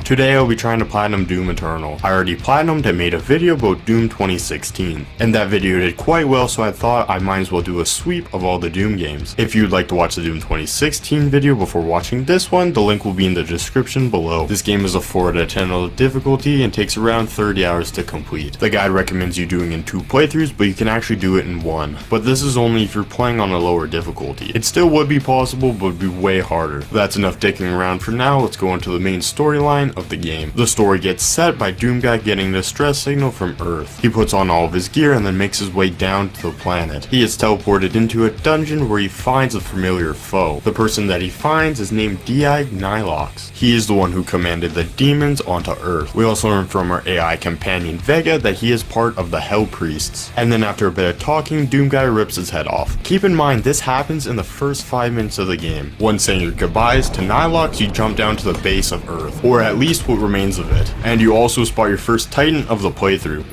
Today I'll be trying to platinum Doom Eternal. I already platinumed and made a video about Doom 2016, and that video did quite well, so I thought I might as well do a sweep of all the Doom games. If you'd like to watch the Doom 2016 video before watching this one, the link will be in the description below. This game is a 4 out of 10 on the difficulty and takes around 30 hours to complete. The guide recommends you doing in 2 playthroughs, but you can actually do it in 1. But this is only if you're playing on a lower difficulty. It still would be possible, but would be way harder. That's enough dicking around for now. Let's go into the main storyline of the game. The story gets set by Doom Guy getting the distress signal from Earth. He puts on all of his gear and then makes his way down to the planet. He is teleported into a dungeon where he finds a familiar foe. The person that he finds is named D.I. Nylox. He is the one who commanded the demons onto Earth. We also learn from our AI companion Vega that he is part of the Hell Priests. And then after a bit of talking, Doom Guy rips his head off. Keep in mind this happens in the first 5 minutes of the game. Once saying your goodbyes to Nylox, you jump down to the base of Earth, or at least what remains of it. And you also spot your first Titan of the playthrough.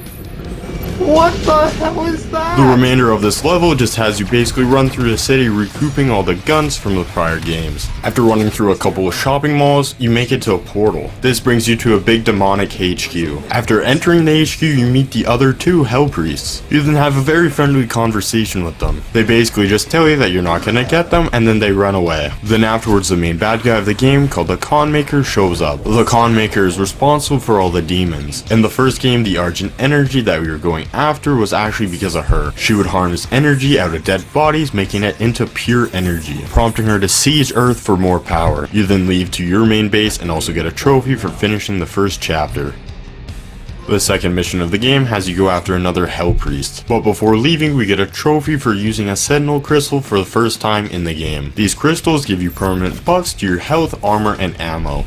What the hell is that? The remainder of this level just has you basically run through the city recouping all the guns from the prior games. After running through a couple of shopping malls, you make it to a portal. This brings you to a big demonic HQ. After entering the HQ, you meet the other 2 Hell Priests. You then have a very friendly conversation with them. They basically just tell you that you're not gonna get them, and then they run away. Then afterwards, the main bad guy of the game, called the Con Maker, shows up. The Con Maker is responsible for all the demons. In the first game, the Argent energy that we were going after was actually because of her. She would harness energy out of dead bodies, making it into pure energy, prompting her to siege Earth for more power. You then leave to your main base and also get a trophy for finishing the first chapter. The second mission of the game has you go after another Hell Priest, but before leaving we get a trophy for using a Sentinel crystal for the first time in the game. These crystals give you permanent buffs to your health, armor, and ammo.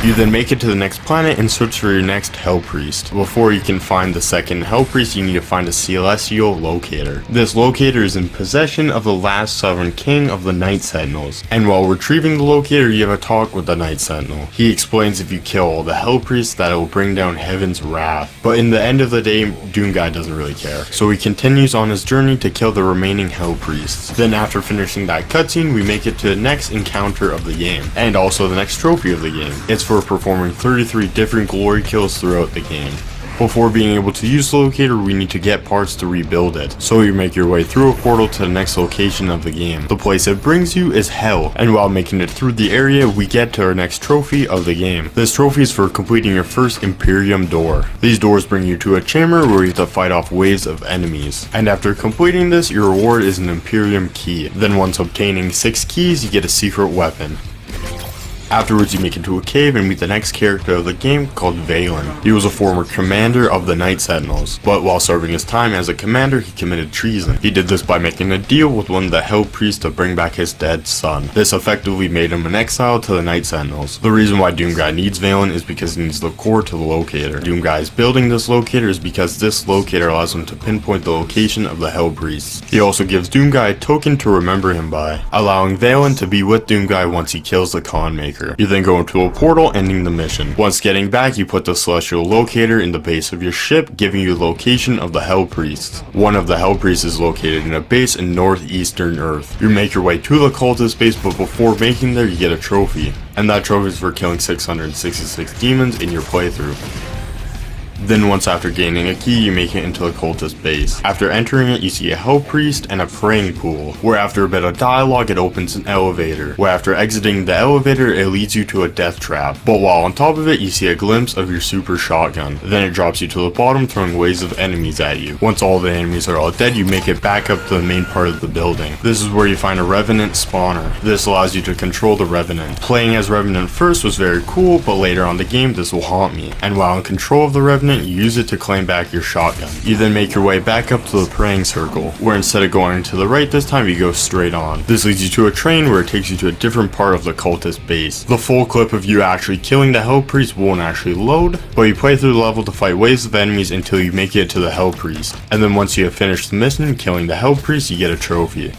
You then make it to the next planet and search for your next Hell Priest. Before you can find the second Hell Priest, you need to find a celestial locator. This locator is in possession of the last sovereign king of the Night Sentinels, and while retrieving the locator you have a talk with the Night Sentinel. He explains if you kill all the Hell Priests that it will bring down heaven's wrath, but in the end of the day Doom Guy doesn't really care, so he continues on his journey to kill the remaining Hell Priests. Then after finishing that cutscene we make it to the next encounter of the game, and also the next trophy of the game. It's for performing 33 different glory kills throughout the game. Before being able to use the locator, we need to get parts to rebuild it. So you make your way through a portal to the next location of the game. The place it brings you is Hell, and while making it through the area, we get to our next trophy of the game. This trophy is for completing your first Imperium door. These doors bring you to a chamber where you have to fight off waves of enemies. And after completing this, your reward is an Imperium key. Then once obtaining 6 keys, you get a secret weapon. Afterwards you make it to a cave and meet the next character of the game called Valen. He was a former commander of the Night Sentinels, but while serving his time as a commander he committed treason. He did this by making a deal with one of the Hell Priests to bring back his dead son. This effectively made him an exile to the Night Sentinels. The reason why Doom Guy needs Valen is because he needs the core to the locator. Doom Guy is building this locator is because this locator allows him to pinpoint the location of the Hell Priests. He also gives Doom Guy a token to remember him by, allowing Valen to be with Doom Guy once he kills the Con Maker. You then go into a portal, ending the mission. Once getting back, you put the celestial locator in the base of your ship, giving you the location of the Hell Priests. One of the Hell Priests is located in a base in northeastern Earth. You make your way to the Cultist base, but before making there, you get a trophy. And that trophy is for killing 666 demons in your playthrough. Then once after gaining a key, you make it into the Cultist base. After entering it, you see a Hell Priest and a praying pool, where after a bit of dialogue it opens an elevator, where after exiting the elevator it leads you to a death trap, but while on top of it you see a glimpse of your super shotgun. Then it drops you to the bottom, throwing waves of enemies at you. Once all the enemies are all dead, you make it back up to the main part of the building. This is where you find a Revenant spawner. This allows you to control the Revenant. Playing as Revenant first was very cool, but later on the game this will haunt me, and while in control of the Revenant you use it to claim back your shotgun. You then make your way back up to the praying circle, where instead of going to the right this time you go straight on. This leads you to a train where it takes you to a different part of the Cultist base. The full clip of you actually killing the Hell Priest won't actually load, but you play through the level to fight waves of enemies until you make it to the Hell Priest. And then once you have finished the mission killing the Hell Priest, you get a trophy.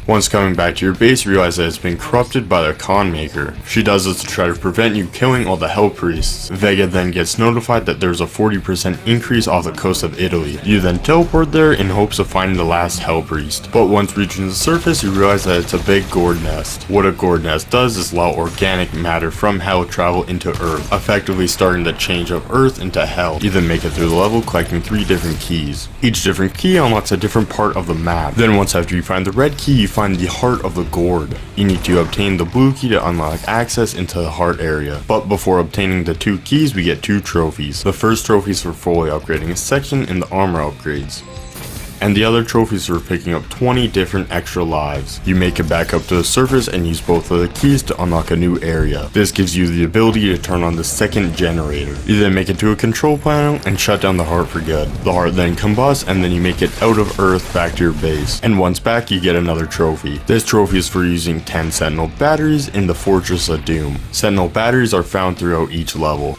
Once coming back to your base, you realize that it's been corrupted by the Con Maker. She does this to try to prevent you killing all the Hell Priests. Vega then gets notified that there's a 40% increase off the coast of Italy. You then teleport there in hopes of finding the last Hell Priest. But once reaching the surface, you realize that it's a big gourd nest. What a gourd nest does is allow organic matter from Hell travel into Earth, effectively starting the change of Earth into Hell. You then make it through the level collecting 3 different keys. Each different key unlocks a different part of the map. Then once after you find the red key, you find the heart of the gourd. You need to obtain the blue key to unlock access into the heart area. But before obtaining the 2 keys, we get 2 trophies. The first trophy is for fully upgrading a section in the armor upgrades, and the other trophies for picking up 20 different extra lives. You make it back up to the surface and use both of the keys to unlock a new area. This gives you the ability to turn on the second generator. You then make it to a control panel and shut down the heart for good. The heart then combusts, and then you make it out of Earth back to your base. And once back, you get another trophy. This trophy is for using 10 Sentinel batteries in the Fortress of Doom. Sentinel batteries are found throughout each level.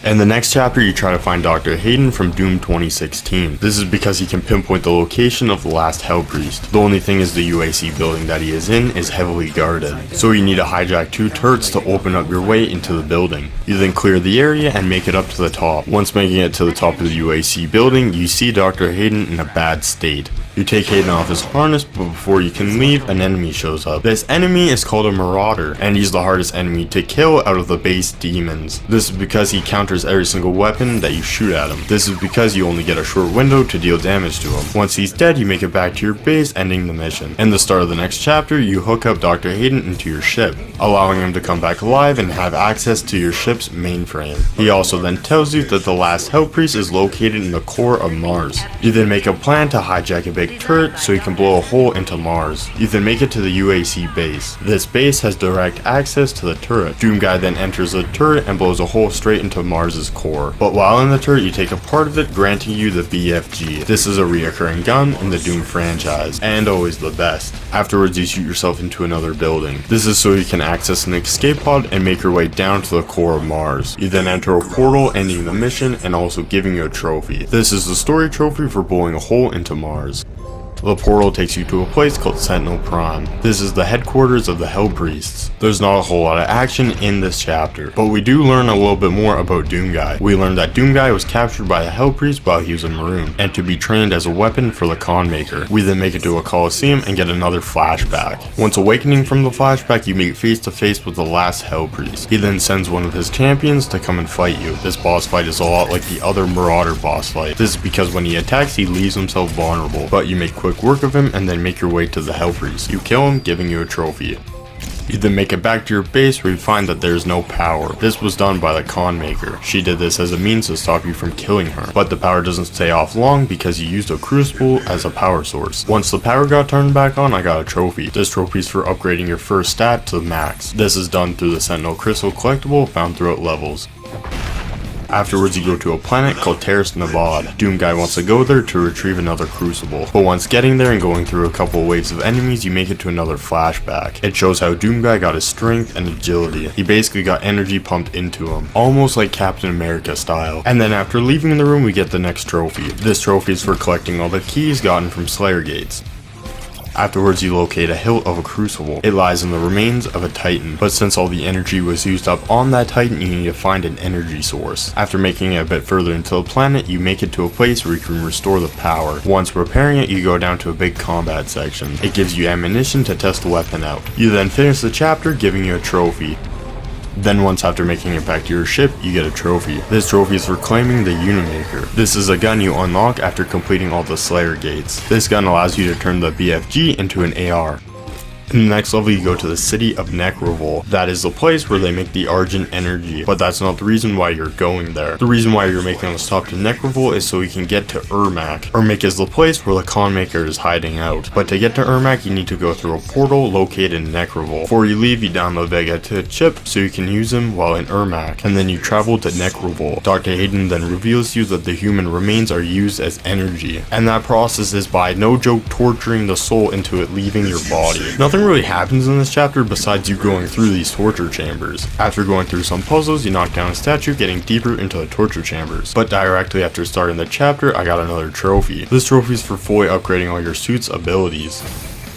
In the next chapter, you try to find Dr. Hayden from Doom 2016. This is because he can pinpoint the location of the last Hell Priest. The only thing is the UAC building that he is in is heavily guarded, so you need to hijack 2 turrets to open up your way into the building. You then clear the area and make it up to the top. Once making it to the top of the UAC building, you see Dr. Hayden in a bad state. You take Hayden off his harness, but before you can leave, an enemy shows up. This enemy is called a Marauder, and he's the hardest enemy to kill out of the base demons. This is because he counters every single weapon that you shoot at him. This is because you only get a short window to deal damage to him. Once he's dead, you make it back to your base, ending the mission. In the start of the next chapter, you hook up Dr. Hayden into your ship, allowing him to come back alive and have access to your ship's mainframe. He also then tells you that the last Hell Priest is located in the core of Mars. You then make a plan to hijack a big turret so you can blow a hole into Mars. You then make it to the UAC base. This base has direct access to the turret. Doomguy then enters the turret and blows a hole straight into Mars's core. But while in the turret, you take a part of it, granting you the BFG. This is a reoccurring gun in the Doom franchise, and always the best. Afterwards, you shoot yourself into another building. This is so you can access an escape pod and make your way down to the core of Mars. You then enter a portal, ending the mission and also giving you a trophy. This is the story trophy for blowing a hole into Mars. The portal takes you to a place called Sentinel Prime. This is the headquarters of the Hell Priests. There's not a whole lot of action in this chapter, but we do learn a little bit more about Doomguy. We learned that Doomguy was captured by the Hell Priest while he was a Maroon, and to be trained as a weapon for the Con Maker. We then make it to a Coliseum and get another flashback. Once awakening from the flashback, you meet face to face with the last Hell Priest. He then sends one of his champions to come and fight you. This boss fight is a lot like the other Marauder boss fight. This is because when he attacks, he leaves himself vulnerable, but you make quick work of him and then make your way to the Hell Priest. You kill him, giving you a trophy. You then make it back to your base where you find that there is no power. This was done by the Con Maker. She did this as a means to stop you from killing her, but the power doesn't stay off long because you used a crucible as a power source. Once the power got turned back on, I got a trophy. This trophy is for upgrading your first stat to the max. This is done through the Sentinel Crystal collectible found throughout levels. Afterwards, you go to a planet called Terrace Navad. Doomguy wants to go there to retrieve another crucible, but once getting there and going through a couple waves of enemies, you make it to another flashback. It shows how Doomguy got his strength and agility. He basically got energy pumped into him, almost like Captain America style. And then after leaving the room, we get the next trophy. This trophy is for collecting all the keys gotten from Slayer Gates. Afterwards, you locate a hilt of a crucible. It lies in the remains of a titan, but since all the energy was used up on that titan, you need to find an energy source. After making it a bit further into the planet, you make it to a place where you can restore the power. Once repairing it, you go down to a big combat section. It gives you ammunition to test the weapon out. You then finish the chapter, giving you a trophy. Then once after making it back to your ship, you get a trophy. This trophy is for claiming the Unimaker. This is a gun you unlock after completing all the Slayer Gates. This gun allows you to turn the BFG into an AR. In the next level, you go to the city of Nekravol. That is the place where they make the Argent energy, but that's not the reason why you're going there. The reason why you're making a stop to Nekravol is so you can get to Ermac. Ermac is the place where the Con Maker is hiding out, but to get to Ermac, you need to go through a portal located in Nekravol. Before you leave, you download Vega to a chip so you can use him while in Ermac, and then you travel to Nekravol. Dr. Hayden then reveals to you that the human remains are used as energy, and that process is by, no joke, torturing the soul into it leaving your body. Nothing really happens in this chapter besides you going through these torture chambers. After going through some puzzles, you knock down a statue, getting deeper into the torture chambers. But directly after starting the chapter, I got another trophy. This trophy is for fully upgrading all your suit's abilities.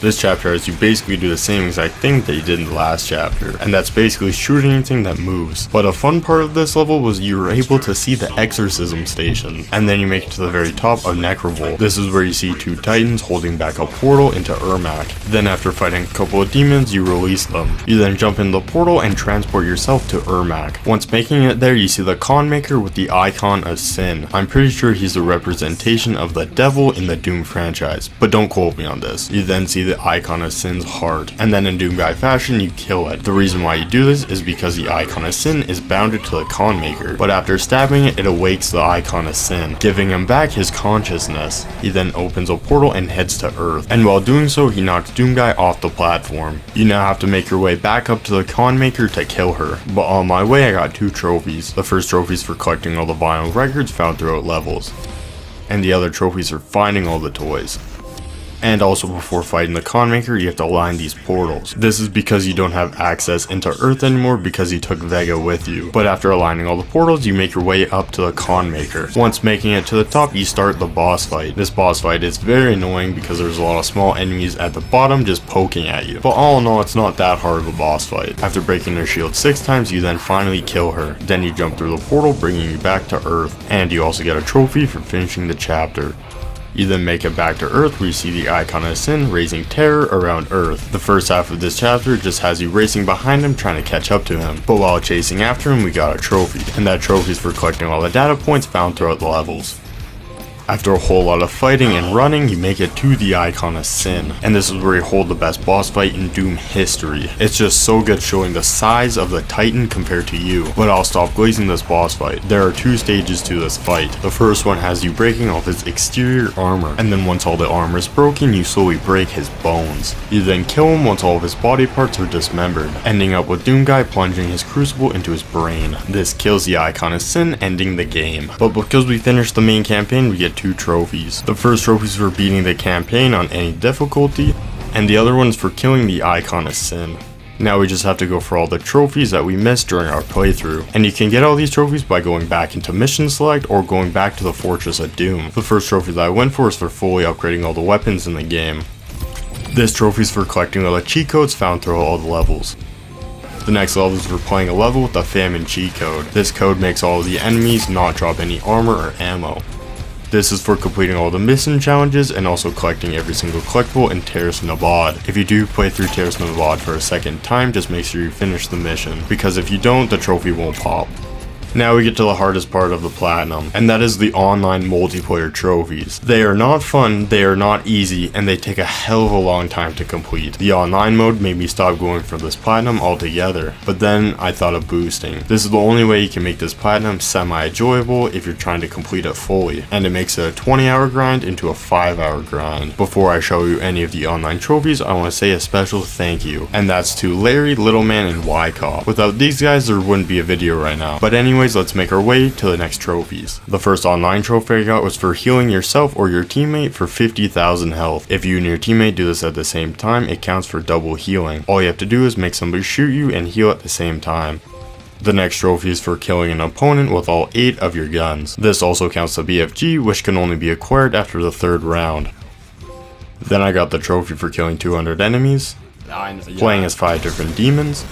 This chapter has you basically do the same exact thing that you did in the last chapter, and that's basically shooting anything that moves. But a fun part of this level was you were able to see the exorcism station, and then you make it to the very top of Nekravol. This is where you see two titans holding back a portal into Ermac. Then after fighting a couple of demons, you release them. You then jump in the portal and transport yourself to Ermac. Once making it there, you see the con maker with the icon of sin. I'm pretty sure he's the representation of the devil in the Doom franchise, but don't quote me on this. You then see the icon of sin's heart, and then in Doom guy fashion you kill it. The reason why you do this is because the icon of sin is bounded to the con maker, but after stabbing it, it awakes the icon of sin, giving him back his consciousness. He then opens a portal and heads to Earth, and while doing so he knocks Doom guy off the platform. You now have to make your way back up to the con maker to kill her, but on my way I got 2 trophies. The first trophy is for collecting all the vinyl records found throughout levels, and the other trophies are finding all the toys. And also before fighting the con maker, you have to line these portals. This is because you don't have access into Earth anymore because you took Vega with you. But after aligning all the portals, you make your way up to the con maker. Once making it to the top, you start the boss fight. This boss fight is very annoying because there's a lot of small enemies at the bottom just poking at you. But all in all, it's not that hard of a boss fight. After breaking her shield 6 times, you then finally kill her. Then you jump through the portal, bringing you back to Earth. And you also get a trophy for finishing the chapter. You then make it back to Earth where you see the icon of sin raising terror around Earth. The first half of this chapter just has you racing behind him trying to catch up to him, but while chasing after him we got a trophy, and that trophy is for collecting all the data points found throughout the levels. After a whole lot of fighting and running, you make it to the icon of sin, and this is where you hold the best boss fight in Doom history. It's just so good showing the size of the titan compared to you, but I'll stop glazing this boss fight. There are 2 stages to this fight. The first one has you breaking off his exterior armor, and then once all the armor is broken, you slowly break his bones. You then kill him once all of his body parts are dismembered, ending up with Doom guy plunging his crucible into his brain. This kills the icon of sin, ending the game. But because we finished the main campaign, we get 2 trophies. The first trophy is for beating the campaign on any difficulty, and the other one is for killing the icon of sin. Now we just have to go for all the trophies that we missed during our playthrough, and you can get all these trophies by going back into mission select or going back to the Fortress of Doom. The first trophy that I went for is for fully upgrading all the weapons in the game. This trophy is for collecting all the cheat codes found throughout all the levels. The next level is for playing a level with the famine cheat code. This code makes all of the enemies not drop any armor or ammo. This is for completing all the mission challenges and also collecting every single collectible in Terrace Nabad. If you do play through Terrace Nabad for a second time, just make sure you finish the mission, because if you don't, the trophy won't pop. Now we get to the hardest part of the platinum, and that is the online multiplayer trophies. They are not fun, they are not easy, and they take a hell of a long time to complete. The online mode made me stop going for this platinum altogether, but then I thought of boosting. This is the only way you can make this platinum semi-enjoyable if you're trying to complete it fully, and it makes it a 20-hour grind into a 5-hour grind. Before I show you any of the online trophies, I want to say a special thank you, and that's to Larry, Littleman, and Wyckoff. Without these guys, there wouldn't be a video right now. But anyways, let's make our way to the next trophies. The first online trophy I got was for healing yourself or your teammate for 50,000 health. If you and your teammate do this at the same time, it counts for double healing. All you have to do is make somebody shoot you and heal at the same time. The next trophy is for killing an opponent with all 8 of your guns. This also counts the BFG, which can only be acquired after the 3rd round. Then I got the trophy for killing 200 enemies, playing as 5 different demons,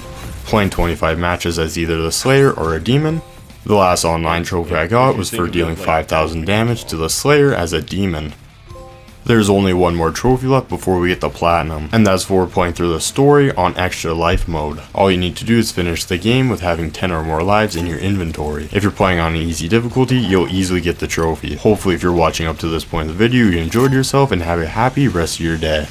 playing 25 matches as either the Slayer or a demon. The last online trophy I got was for dealing 5,000 damage to the Slayer as a demon. There's only one more trophy left before we get the platinum, and that's for playing through the story on extra life mode. All you need to do is finish the game with having 10 or more lives in your inventory. If you're playing on an easy difficulty, you'll easily get the trophy. Hopefully if you're watching up to this point in the video, you enjoyed yourself and have a happy rest of your day.